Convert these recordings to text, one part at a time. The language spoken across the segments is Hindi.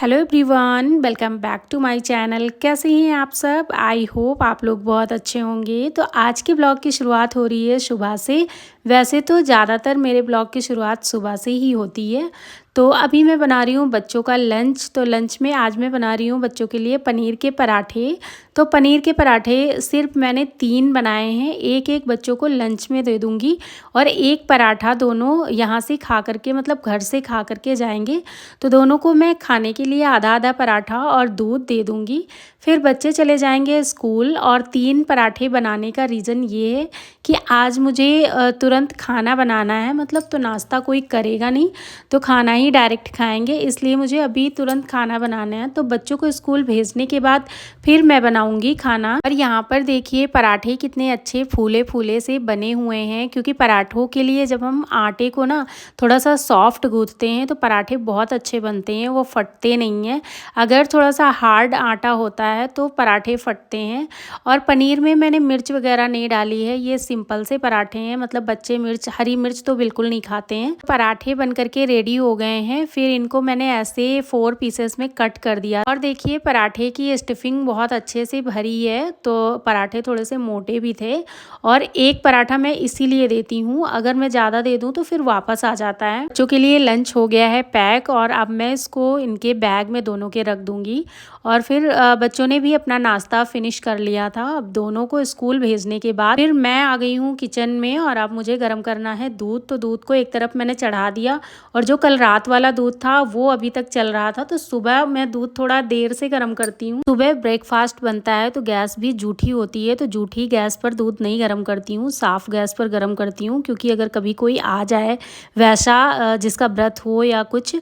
Hello everyone, welcome back to my channel. कैसे हैं आप सब? आई होप आप लोग बहुत अच्छे होंगे। तो आज के ब्लॉग की शुरुआत हो रही है सुबह से। वैसे तो ज़्यादातर मेरे ब्लॉग की शुरुआत सुबह से ही होती है। तो अभी मैं बना रही हूँ बच्चों का लंच। तो लंच में आज मैं बना रही हूँ बच्चों के लिए पनीर के पराठे। तो पनीर के पराठे सिर्फ मैंने 3 बनाए हैं। एक एक बच्चों को लंच में दे दूँगी और एक पराठा दोनों यहाँ से खा करके, मतलब घर से खा करके जाएंगे। तो दोनों को मैं खाने के लिए आधा आधा पराठा और दूध दे दूँगी। फिर बच्चे चले जाएंगे स्कूल। और 3 पराठे बनाने का रीज़न ये है कि आज मुझे तुरंत खाना बनाना है, मतलब तो नाश्ता कोई करेगा नहीं, तो खाना ही डायरेक्ट खाएंगे, इसलिए मुझे अभी तुरंत खाना बनाना है। तो बच्चों को स्कूल भेजने के बाद फिर मैं बनाऊंगी खाना। और यहाँ पर देखिए पराठे कितने अच्छे फूले फूले से बने हुए हैं, क्योंकि पराठों के लिए जब हम आटे को ना थोड़ा सा सॉफ्ट गूंथते हैं तो पराठे बहुत अच्छे बनते हैं, वो फटते नहीं हैं। अगर थोड़ा सा हार्ड आटा होता है तो पराठे फटते हैं। और पनीर में मैंने मिर्च वगैरह नहीं डाली है, ये सिंपल से पराठे हैं, मतलब बच्चे हरी मिर्च तो बिल्कुल नहीं खाते हैं। पराठे बन करके रेडी हो गए हैं। फिर इनको मैंने ऐसे 4 पीसेस में कट कर दिया। और देखिए पराठे की स्टफिंग बहुत अच्छे से भरी है, तो पराठे थोड़े से मोटे भी थे। और एक पराठा मैं इसीलिए देती हूँ, अगर मैं ज़्यादा दे दूँ तो फिर वापस आ जाता है। बच्चों के लिए लंच हो गया है पैक, और अब मैं इसको इनके बैग में दोनों के रख दूँगी। और फिर बच्चों ने भी अपना नाश्ता फिनिश कर लिया था। अब दोनों को स्कूल भेजने के बाद फिर मैं आ गई हूँ किचन में, और अब मुझे गर्म करना है दूध। तो दूध को एक तरफ मैंने चढ़ा दिया, और जो कल रात वाला दूध था वो अभी तक चल रहा था। तो सुबह मैं दूध थोड़ा देर से गर्म करती हूँ। सुबह ब्रेकफास्ट बनता है तो गैस भी जूठी होती है, तो जूठी गैस पर दूध नहीं गर्म करती हूँ, साफ गैस पर गर्म करती हूँ। क्योंकि अगर कभी कोई आ जाए वैसा जिसका व्रत हो या कुछ,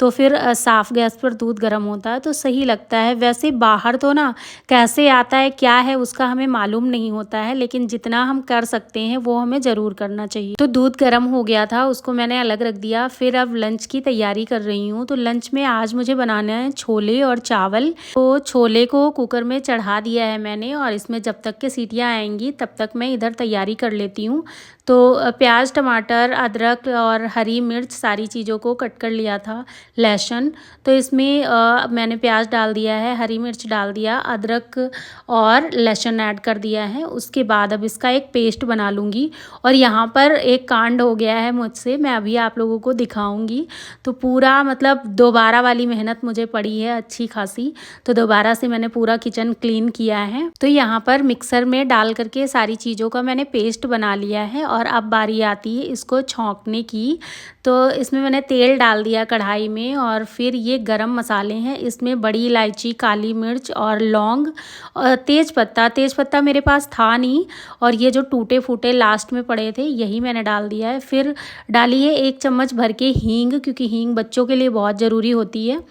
तो फिर साफ गैस पर दूध गर्म होता है तो सही लगता है। वैसे बाहर तो ना कैसे आता है क्या है उसका हमें मालूम नहीं होता है, लेकिन जितना हम कर सकते हैं वो हमें ज़रूर करना चाहिए। तो दूध गर्म हो गया था, उसको मैंने अलग रख दिया। फिर अब लंच की तैयारी कर रही हूँ। तो लंच में आज मुझे बनाना है छोले और चावल। तो छोले को कुकर में चढ़ा दिया है मैंने, और इसमें जब तक के सीटियाँ आएंगी तब तक मैं इधर तैयारी कर लेती हूँ। तो प्याज, टमाटर, अदरक और हरी मिर्च सारी चीज़ों को कट कर लिया था, लहसुन। तो इसमें मैंने प्याज डाल दिया है, हरी मिर्च डाल दिया, अदरक और लहसुन ऐड कर दिया है। उसके बाद अब इसका एक पेस्ट बना लूँगी। और यहाँ पर एक कांड हो गया है मुझसे, मैं अभी आप लोगों को दिखाऊंगी। तो पूरा मतलब दोबारा वाली मेहनत मुझे पड़ी है अच्छी खासी। तो दोबारा से मैंने पूरा किचन क्लीन किया है। तो यहाँ पर मिक्सर में डाल करके सारी चीज़ों का मैंने पेस्ट बना लिया है। और अब बारी आती है इसको छौंकने की। तो इसमें मैंने तेल डाल दिया कढ़ाई में, और फिर ये गरम मसाले हैं, इसमें बड़ी इलायची, काली मिर्च और लौंग और तेज़ पत्ता मेरे पास था नहीं, और ये जो टूटे फूटे लास्ट में पड़े थे यही मैंने डाल दिया है। फिर डाली है 1 चम्मच भर के हींग, क्योंकि हींग बच्चों के लिए बहुत ज़रूरी होती है।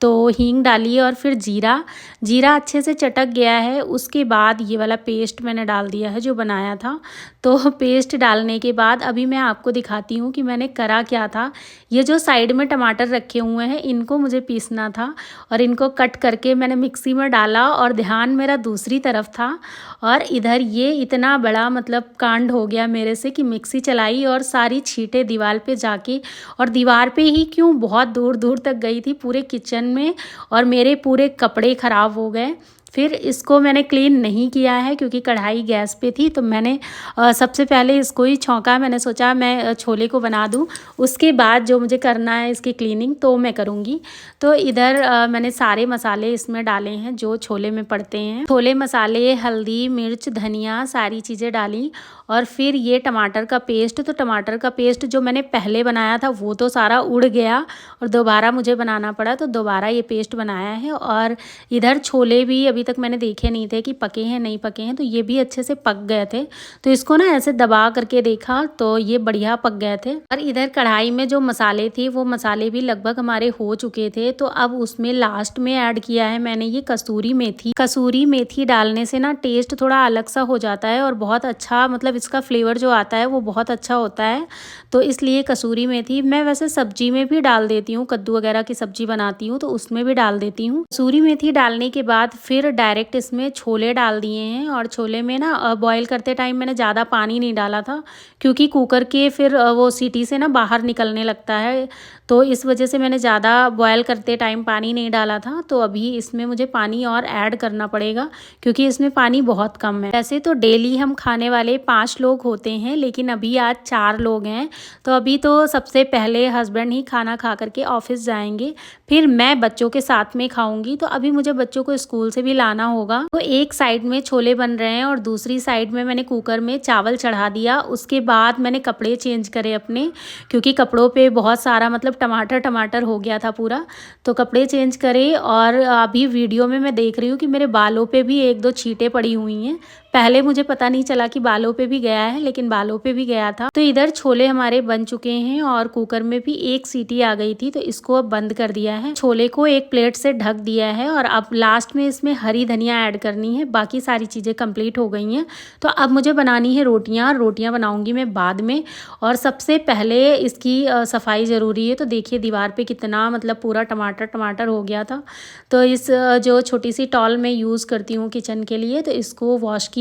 तो हींग डालिए, और फिर जीरा अच्छे से चटक गया है। उसके बाद ये वाला पेस्ट मैंने डाल दिया है जो बनाया था। तो पेस्ट डालने के बाद अभी मैं आपको दिखाती हूँ कि मैंने करा क्या था। ये जो साइड में टमाटर रखे हुए हैं इनको मुझे पीसना था, और इनको कट करके मैंने मिक्सी में डाला, और ध्यान मेरा दूसरी तरफ था। और इधर ये इतना बड़ा मतलब कांड हो गया मेरे से कि मिक्सी चलाई और सारी छींटे दीवार पे जाके, और दीवार पे ही क्यों बहुत दूर दूर तक गई थी पूरे किचन में, और मेरे पूरे कपड़े ख़राब हो गए। फिर इसको मैंने क्लीन नहीं किया है क्योंकि कढ़ाई गैस पे थी। तो मैंने सबसे पहले इसको ही छौंका। मैंने सोचा मैं छोले को बना दूं, उसके बाद जो मुझे करना है इसकी क्लीनिंग तो मैं करूंगी। तो इधर मैंने सारे मसाले इसमें डाले हैं जो छोले में पड़ते हैं। छोले मसाले, हल्दी, मिर्च, धनिया सारी चीज़ें डाली। और फिर ये टमाटर का पेस्ट, तो टमाटर का पेस्ट जो मैंने पहले बनाया था वो तो सारा उड़ गया, और दोबारा मुझे बनाना पड़ा, तो दोबारा ये पेस्ट बनाया है। और इधर छोले भी अभी तक मैंने देखे नहीं थे कि पके हैं नहीं पके हैं, तो ये भी अच्छे से पक गए थे। तो इसको ना ऐसे दबा करके देखा तो ये बढ़िया पक गए थे। और इधर कढ़ाई में जो मसाले थे वो मसाले भी लगभग हमारे हो चुके थे। तो अब उसमें लास्ट में ऐड किया है मैंने ये कसूरी मेथी। कसूरी मेथी डालने से ना टेस्ट थोड़ा अलग सा हो जाता है, और बहुत अच्छा मतलब इसका फ्लेवर जो आता है वो बहुत अच्छा होता है। तो इसलिए कसूरी मेथी मैं वैसे सब्जी में भी डाल देती हूँ, कद्दू वगैरह की सब्जी बनाती हूँ तो उसमें भी डाल देती हूँ। कसूरी मेथी डालने के बाद फिर फिर डायरेक्ट इसमें छोले डाल दिए हैं। और छोले में ना बॉईल करते टाइम मैंने ज़्यादा पानी नहीं डाला था, क्योंकि कुकर के फिर वो सीटी से ना बाहर निकलने लगता है, तो इस वजह से मैंने ज़्यादा बॉयल करते टाइम पानी नहीं डाला था। तो अभी इसमें मुझे पानी और ऐड करना पड़ेगा, क्योंकि इसमें पानी बहुत कम है। वैसे तो डेली हम खाने वाले 5 लोग होते हैं, लेकिन अभी आज 4 लोग हैं। तो अभी तो सबसे पहले हस्बैंड ही खाना खा करके ऑफिस जाएंगे, फिर मैं बच्चों के साथ में खाऊंगी। तो अभी मुझे बच्चों को स्कूल से भी लाना होगा। तो एक साइड में छोले बन रहे हैं और दूसरी साइड में मैंने कुकर में चावल चढ़ा दिया। उसके बाद मैंने कपड़े चेंज करे अपने, क्योंकि कपड़ों पे बहुत सारा मतलब टमाटर हो गया था पूरा। तो कपड़े चेंज करे और अभी वीडियो में मैं देख रही हूँ कि मेरे बालों पे भी 1-2 छींटे पड़ी हुई हैं। पहले मुझे पता नहीं चला कि बालों पे भी गया है, लेकिन बालों पे भी गया था। तो इधर छोले हमारे बन चुके हैं और कुकर में भी 1 सीटी आ गई थी, तो इसको अब बंद कर दिया है। छोले को एक प्लेट से ढक दिया है और अब लास्ट में इसमें हरी धनिया ऐड करनी है। बाकी सारी चीज़ें कंप्लीट हो गई हैं। तो अब मुझे बनानी है रोटियाँ। रोटियाँ बनाऊंगी मैं बाद में, और सबसे पहले इसकी सफाई ज़रूरी है। तो देखिए दीवार पे कितना मतलब पूरा टमाटर हो गया था। तो इस जो छोटी सी टॉल मैं यूज़ करती हूँ किचन के लिए, तो इसको वॉश किया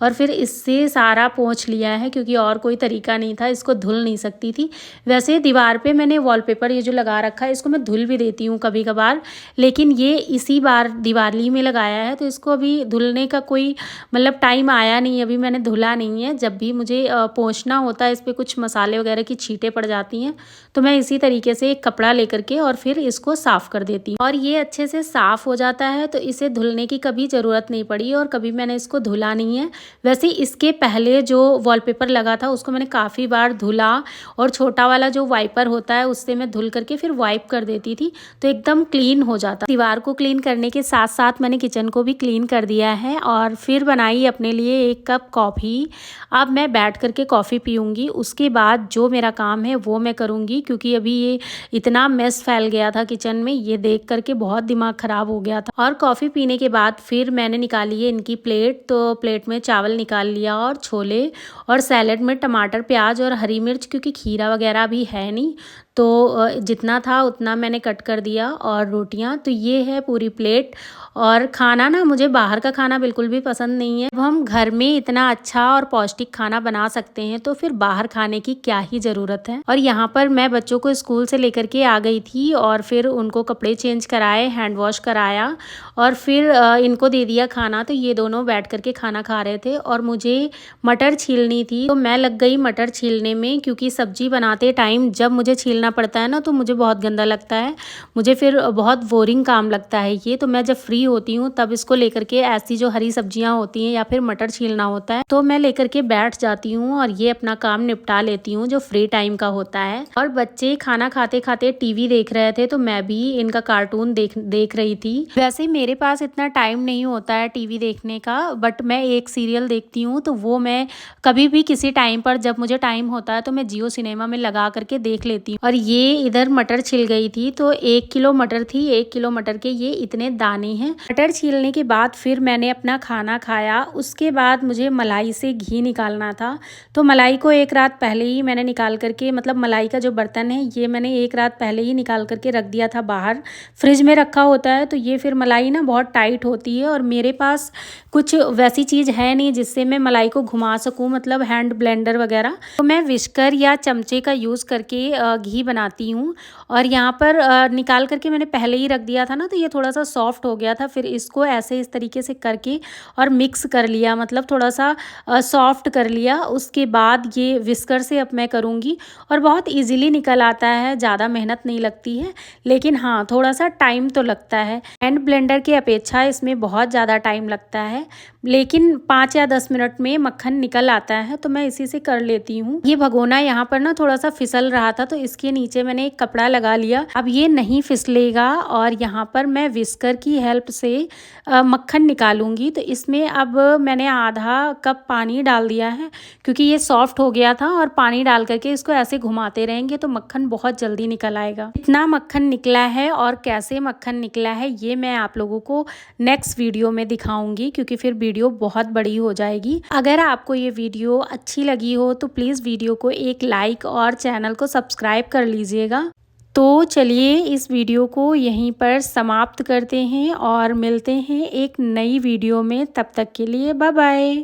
और फिर इससे सारा पोंछ लिया है, क्योंकि और कोई तरीका नहीं था, इसको धुल नहीं सकती थी। वैसे दीवार पे मैंने वॉलपेपर ये जो लगा रखा है, इसको मैं धुल भी देती हूँ कभी कभार, लेकिन ये इसी बार दिवाली में लगाया है, तो इसको अभी धुलने का कोई मतलब टाइम आया नहीं, अभी मैंने धुला नहीं है। जब भी मुझे पोंछना होता है, इस पर कुछ मसाले वगैरह की छींटें पड़ जाती हैं, तो मैं इसी तरीके से एक कपड़ा लेकर के और फिर इसको साफ़ कर देती हूँ, और ये अच्छे से साफ़ हो जाता है। तो इसे धुलने की कभी ज़रूरत नहीं पड़ी और कभी मैंने इसको धुला नहीं है। वैसे इसके पहले जो वॉलपेपर लगा था उसको मैंने काफ़ी बार धुला, और छोटा वाला जो वाइपर होता है उससे मैं धुल करके फिर वाइप कर देती थी, तो एकदम क्लीन हो जाता। दीवार को क्लीन करने के साथ साथ मैंने किचन को भी क्लीन कर दिया है, और फिर बनाई अपने लिए 1 कप कॉफ़ी। अब मैं बैठ करके कॉफ़ी पीऊँगी, उसके बाद जो मेरा काम है वो मैं करूँगी, क्योंकि अभी ये इतना मेस फैल गया था किचन में, ये देख करके बहुत दिमाग ख़राब हो गया था। और कॉफ़ी पीने के बाद फिर मैंने निकाली है इनकी प्लेट। तो प्लेट में चावल निकाल लिया और छोले, और सैलेड में टमाटर, प्याज और हरी मिर्च, क्योंकि खीरा वगैरह भी है नहीं, तो जितना था उतना मैंने कट कर दिया। और रोटियां, तो ये है पूरी प्लेट। और खाना ना, मुझे बाहर का खाना बिल्कुल भी पसंद नहीं है। अब हम घर में इतना अच्छा और पौष्टिक खाना बना सकते हैं, तो फिर बाहर खाने की क्या ही ज़रूरत है। और यहाँ पर मैं बच्चों को स्कूल से लेकर के आ गई थी, और फिर उनको कपड़े चेंज कराए, हैंड वॉश कराया, और फिर इनको दे दिया खाना। तो ये दोनों बैठ करके खाना खा रहे थे, और मुझे मटर छीलनी थी, तो मैं लग गई मटर छीलने में, क्योंकि सब्जी बनाते टाइम जब मुझे छीलना पड़ता है ना, तो मुझे बहुत गंदा लगता है, मुझे फिर बहुत बोरिंग काम लगता है ये। तो मैं जब फ्री होती हूँ तब इसको लेकर के, ऐसी जो हरी सब्जियां होती हैं या फिर मटर छीलना होता है, तो मैं लेकर के बैठ जाती हूँ और ये अपना काम निपटा लेती हूँ जो फ्री टाइम का होता है। और बच्चे खाना खाते खाते टीवी देख रहे थे, तो मैं भी इनका कार्टून देख रही थी। वैसे मेरे पास इतना टाइम नहीं होता है टीवी देखने का, बट मैं एक सीरियल देखती हूँ, तो वो मैं कभी भी किसी टाइम पर जब मुझे टाइम होता है तो मैं जियो सिनेमा में लगा करके देख लेती हूँ। और ये इधर मटर छिल गई थी, तो 1 किलो मटर थी, 1 किलो मटर के ये इतने दाने हैं। मटर छीलने के बाद फिर मैंने अपना खाना खाया। उसके बाद मुझे मलाई से घी निकालना था, तो मलाई को 1 रात पहले ही मैंने निकाल करके, मतलब मलाई का जो बर्तन है ये मैंने 1 रात पहले ही निकाल करके रख दिया था बाहर, फ्रिज में रखा होता है। तो ये फिर मलाई ना बहुत टाइट होती है, और मेरे पास कुछ वैसी चीज़ है नहीं जिससे मैं मलाई को घुमा सकूँ, मतलब हैंड ब्लेंडर वगैरह। तो मैं विस्कर या चमचे का यूज़ करके घी बनाती हूँ। और यहाँ पर निकाल करके मैंने पहले ही रख दिया था ना, तो ये थोड़ा सा सॉफ्ट हो गया था। फिर इसको ऐसे इस तरीके से करके और मिक्स कर लिया, मतलब थोड़ा सा सॉफ्ट कर लिया। उसके बाद ये विस्कर से अब मैं करूँगी, और बहुत इजीली निकल आता है, ज़्यादा मेहनत नहीं लगती है, लेकिन हाँ थोड़ा सा टाइम तो लगता है। हैंड ब्लेंडर की अपेक्षा इसमें बहुत ज़्यादा टाइम लगता है, लेकिन 5 या 10 मिनट में मक्खन निकल आता है, तो मैं इसी से कर लेती हूँ। ये भगोना यहाँ पर ना थोड़ा सा फिसल रहा था, तो इसके नीचे मैंने एक कपड़ा लगा लिया, अब ये नहीं फिसलेगा। और यहाँ पर मैं विस्कर की हेल्प से मक्खन निकालूंगी। तो इसमें अब मैंने आधा कप पानी डाल दिया है, क्योंकि ये सॉफ्ट हो गया था, और पानी डाल करके इसको ऐसे घुमाते रहेंगे तो मक्खन बहुत जल्दी निकल आएगा। इतना मक्खन निकला है और कैसे मक्खन निकला है ये मैं आप लोगों को नेक्स्ट वीडियो में दिखाऊंगी, क्योंकि फिर वीडियो बहुत बड़ी हो जाएगी। अगर आपको ये वीडियो अच्छी लगी हो तो प्लीज़ वीडियो को एक लाइक और चैनल को सब्सक्राइब कर लीजिएगा। तो चलिए इस वीडियो को यहीं पर समाप्त करते हैं और मिलते हैं एक नई वीडियो में। तब तक के लिए बाय बाय।